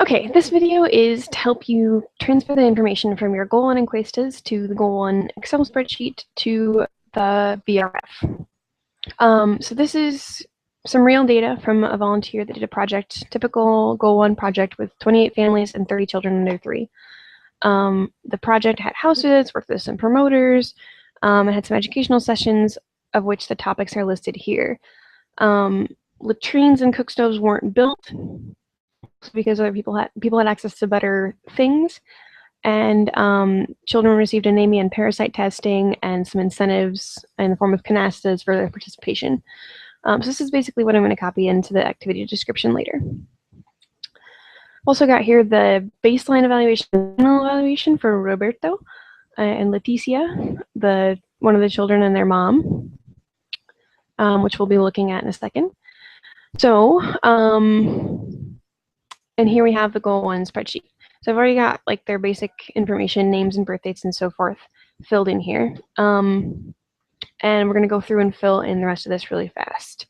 Okay, this video is to help you transfer the information from your Goal 1 encuestas to the Goal 1 Excel spreadsheet to the VRF. So this is some real data from a volunteer that did a project, typical Goal 1 project with 28 families and 30 children under 3. The project had house visits, worked with some promoters, and had some educational sessions, of which the topics are listed here. Latrines and cook stoves weren't built because other people had access to better things, and children received anemia and parasite testing and some incentives in the form of canastas for their participation. So this is basically what I'm going to copy into the activity description later. Also got here the baseline evaluation for Roberto and Leticia, one of the children and their mom, which we'll be looking at in a second. So, and here we have the Goal 1 spreadsheet. So I've already got like their basic information, names and birth dates and so forth, filled in here. And we're going to go through and fill in the rest of this really fast.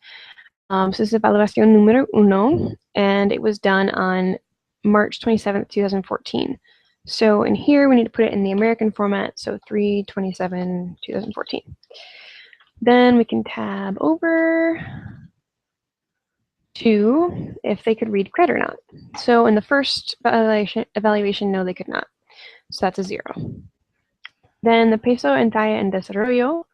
So this is evaluación número 1, and it was done on March 27th, 2014. So in here, we need to put it in the American format, so 3/27/2014. Then we can tab over to if they could read CRED or not. So in the first evaluation, no, they could not. So that's a 0. Then the peso, entalla, and desarrollo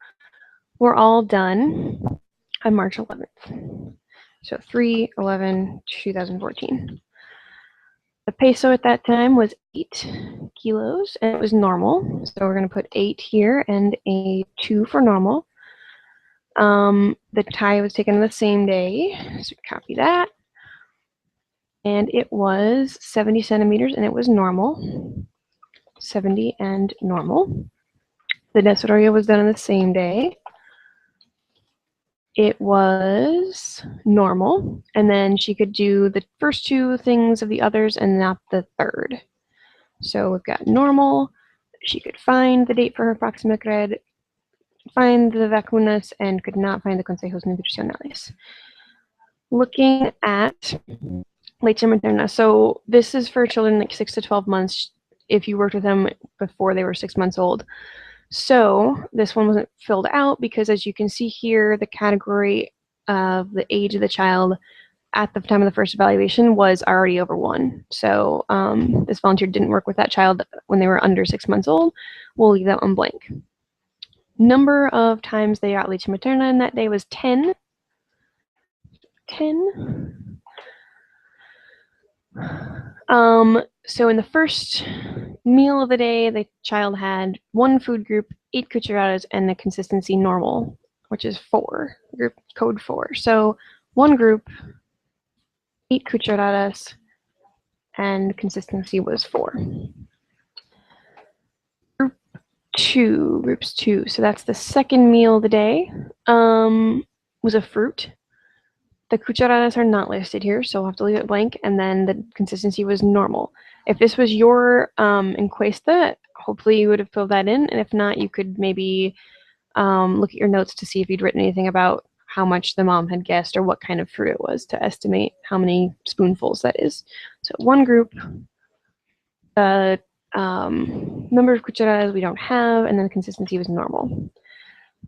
were all done on March 11th. So 3/11/2014. The peso at that time was 8 kilos, and it was normal. So we're going to put 8 here and a 2 for normal. The tie was taken on the same day, so copy that. And it was 70 centimeters, and it was normal. 70 and normal. The desarrollo was done on the same day. It was normal, and then she could do the first 2 things of the others and not the third. So we've got normal. She could find the date for her próxima CRED, find the vacunas, and could not find the consejos nutricionales. Looking at leche materna. So this is for children like 6 to 12 months if you worked with them before they were 6 months old. So this one wasn't filled out because, as you can see here, the category of the age of the child at the time of the first evaluation was already over 1. So this volunteer didn't work with that child when they were under 6 months old. We'll leave that one blank. Number of times they got leche materna in that day was 10. 10. So in the first meal of the day, the child had 1 food group, 8 cucharadas, and the consistency normal, which is 4, group code 4. So 1 group, 8 cucharadas, and consistency was 4. Groups 2, so that's the second meal of the day, was a fruit. The cucharadas are not listed here, so we'll have to leave it blank, and then the consistency was normal. If this was your encuesta, hopefully you would have filled that in, and if not, you could maybe look at your notes to see if you'd written anything about how much the mom had guessed or what kind of fruit it was to estimate how many spoonfuls that is. So 1 group, the number of cucharadas we don't have, and then the consistency was normal.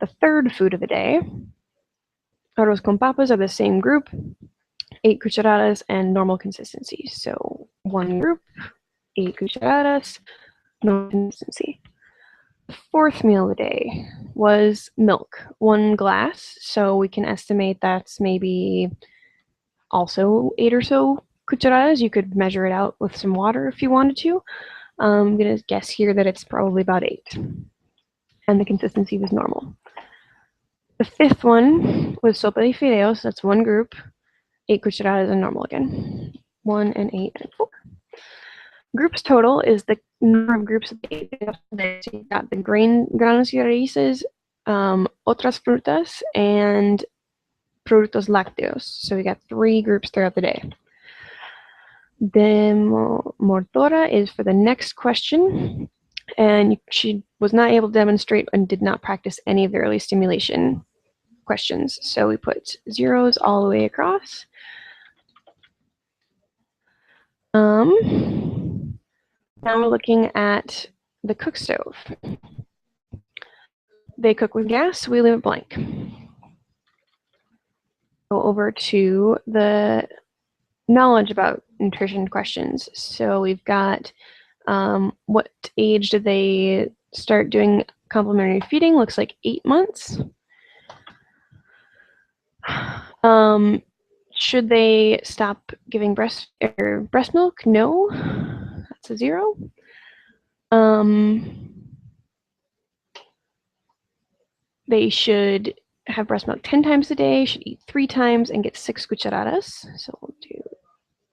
The third food of the day, arroz con papas, are the same group, 8 cucharadas, and normal consistency. So 1 group, 8 cucharadas, normal consistency. The fourth meal of the day was milk, 1 glass. So we can estimate that's maybe also 8 or so cucharadas. You could measure it out with some water if you wanted to. I'm going to guess here that it's probably about 8. And the consistency was normal. The fifth one was sopa de fideos. That's 1 group, 8 cucharadas, and normal again. 1 and 8 and 4. Groups total is the number of groups of the day. So you've got the granos y raíces, otras frutas, and productos lácteos. So we got 3 groups throughout the day. The mortora is for the next question, and she was not able to demonstrate and did not practice any of the early stimulation questions. So we put zeros all the way across. Now we're looking at the cook stove. They cook with gas, we leave it blank. Go over to the knowledge about nutrition questions. So we've got what age did they start doing complementary feeding? Looks like 8 months. Should they stop giving breast milk? No, that's a 0. They should have breast milk 10 times a day, should eat 3 times, and get 6 cucharadas. So we'll do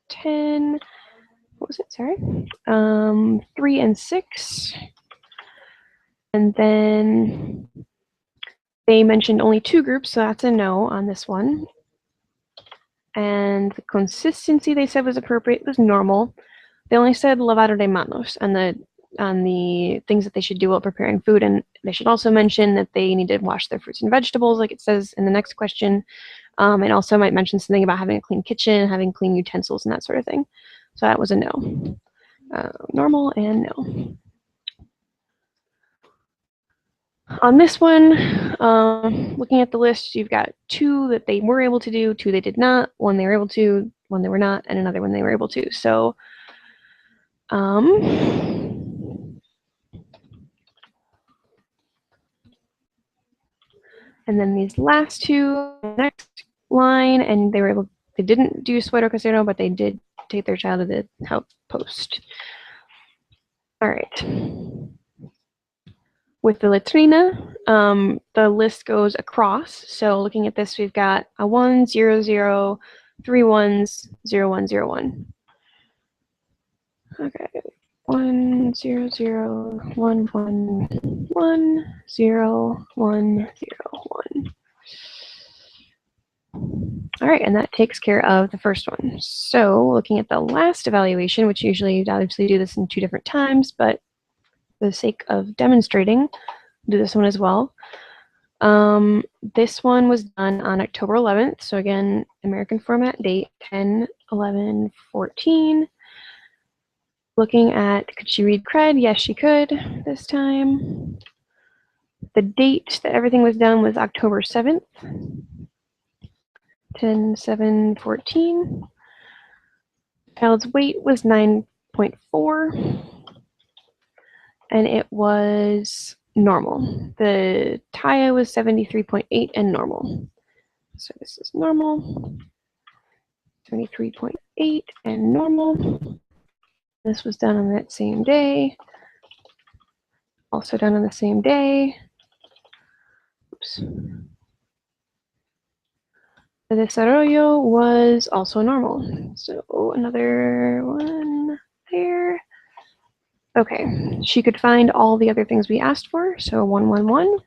10. What was it? Sorry. 3 and 6. And then they mentioned only 2 groups, so that's a no on this one. And the consistency they said was appropriate, was normal. They only said lavado de manos on the things that they should do while preparing food, and they should also mention that they need to wash their fruits and vegetables, like it says in the next question. And also might mention something about having a clean kitchen, having clean utensils, and that sort of thing. So that was a no. Normal and no. On this one, looking at the list, you've got 2 that they were able to do, 2 they did not, 1 they were able to, 1 they were not, and another one they were able to. So, and then these last 2, next line, and they didn't do suero casero, but they did take their child to the health post. All right. With the latrina, the list goes across. So looking at this, we've got a 1, 0, 0, 3 1s, 0, 1, 0, 1. Okay, 1, 0, 0, 1, 1, 1, 0, 1, 0, 1. All right, and that takes care of the first one. So looking at the last evaluation, which usually you'd obviously do this in 2 different times, but for the sake of demonstrating, do this one as well. This one was done on October 11th. So again, American format date 10/11/14. Looking at, could she read cred? Yes, she could this time. The date that everything was done was October 7th. 10/7/14. Child's weight was 9.4. And it was normal. The TIA was 73.8 and normal. So this is normal. 73.8 and normal. This was done on that same day. Also done on the same day. Oops. The desarrollo was also normal. So another one there. Okay, she could find all the other things we asked for. So 1, 1, 1.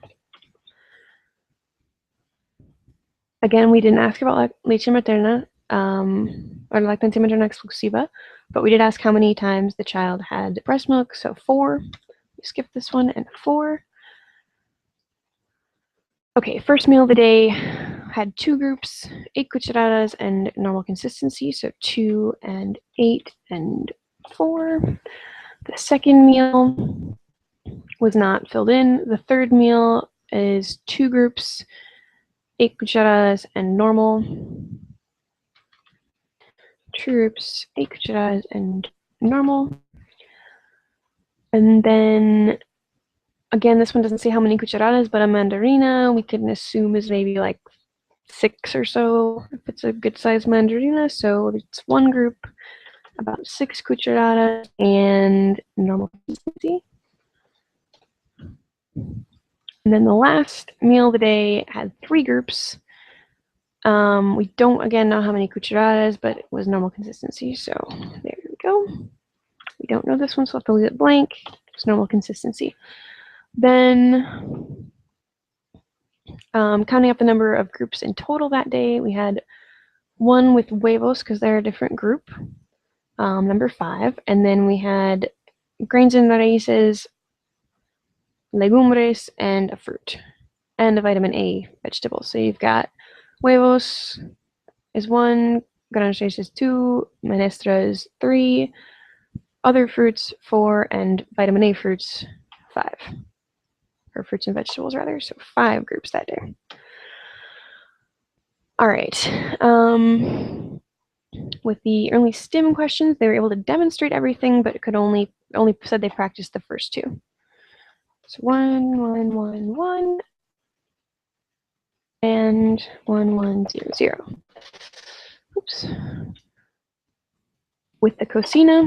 Again, we didn't ask about leche materna or lactancia materna exclusiva, but we did ask how many times the child had breast milk. So 4. We skipped this one and 4. Okay, first meal of the day had 2 groups, 8 cucharadas and normal consistency. So 2 and 8 and 4. The second meal was not filled in. The third meal is 2 groups, 8 cucharadas and normal. 2 groups, 8 cucharadas and normal. And then, again, this one doesn't say how many cucharadas, but a mandarina we can assume is maybe like 6 or so, if it's a good sized mandarina. So it's 1 group, about 6 cucharadas and normal consistency. And then the last meal of the day had 3 groups. We don't, again, know how many cucharadas, but it was normal consistency. So there we go. We don't know this one, so we'll have to leave it blank. It's normal consistency. Then counting up the number of groups in total that day, we had 1 with huevos because they're a different group, number 5. And then we had grains and raíces, legumbres, and a fruit. and a vitamin A vegetable. So you've got huevos is 1, granos is 2, menestra is 3, other fruits 4, and vitamin A fruits 5. Or fruits and vegetables, rather. So 5 groups that day. All right. With the early STEM questions, they were able to demonstrate everything, but could only said they practiced the first 2. So 1, 1, 1, 1, and 1, 1, 0, 0. Oops. With the cocina,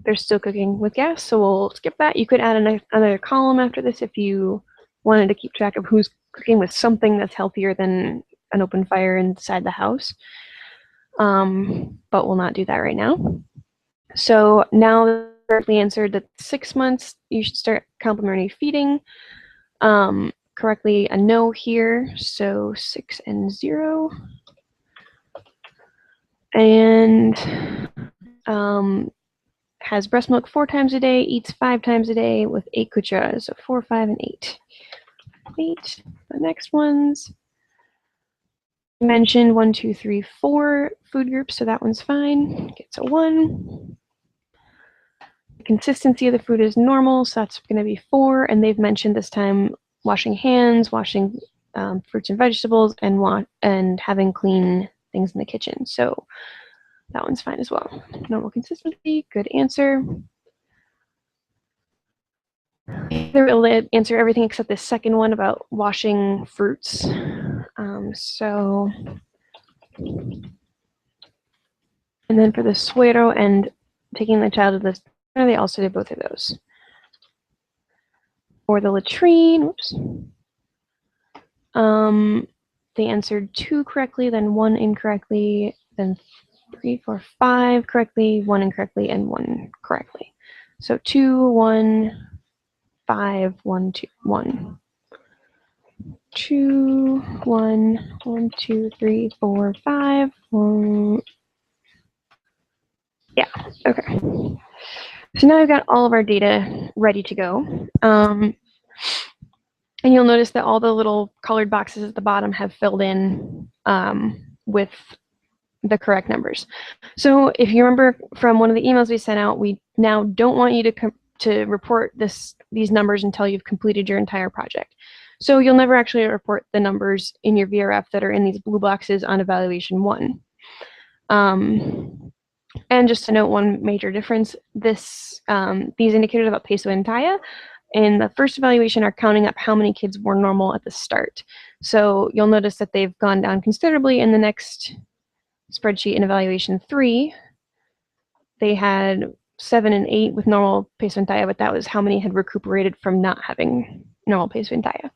they're still cooking with gas, so we'll skip that. You could add another column after this if you wanted to keep track of who's cooking with something that's healthier than an open fire inside the house. But we'll not do that right now. So now correctly answered that 6 months, you should start complementary feeding. Correctly, a no here, so 6 and 0. And has breast milk 4 times a day, eats 5 times a day with 8 cucharadas, so 4, 5, and 8. 8. The next ones mentioned 1, 2, 3, 4 food groups, so that one's fine. Gets a 1. The consistency of the food is normal, so that's going to be 4. And they've mentioned this time washing hands, washing fruits and vegetables, and having clean things in the kitchen. So that one's fine as well. Normal consistency, good answer. They were able to answer everything except the second one about washing fruits. So, and then for the suero and taking the child to the center, they also did both of those. For the latrine, whoops. They answered 2 correctly, then 1 incorrectly, then 3, 4, 5 correctly, 1 incorrectly, and 1 correctly. So 2, 1, 5, 1, 2, 1. 2, 1, 1, 2, 3, 4, 5. 1. Yeah, okay. So now we've got all of our data ready to go. And you'll notice that all the little colored boxes at the bottom have filled in with the correct numbers. So if you remember from one of the emails we sent out, we now don't want you to report these numbers until you've completed your entire project. So you'll never actually report the numbers in your VRF that are in these blue boxes on evaluation 1. And just to note one major difference, these indicators about peso and talla in the first evaluation are counting up how many kids were normal at the start. So you'll notice that they've gone down considerably in the next spreadsheet in evaluation 3. They had 7 and 8 with normal peso and talla, but that was how many had recuperated from not having normal peso and talla.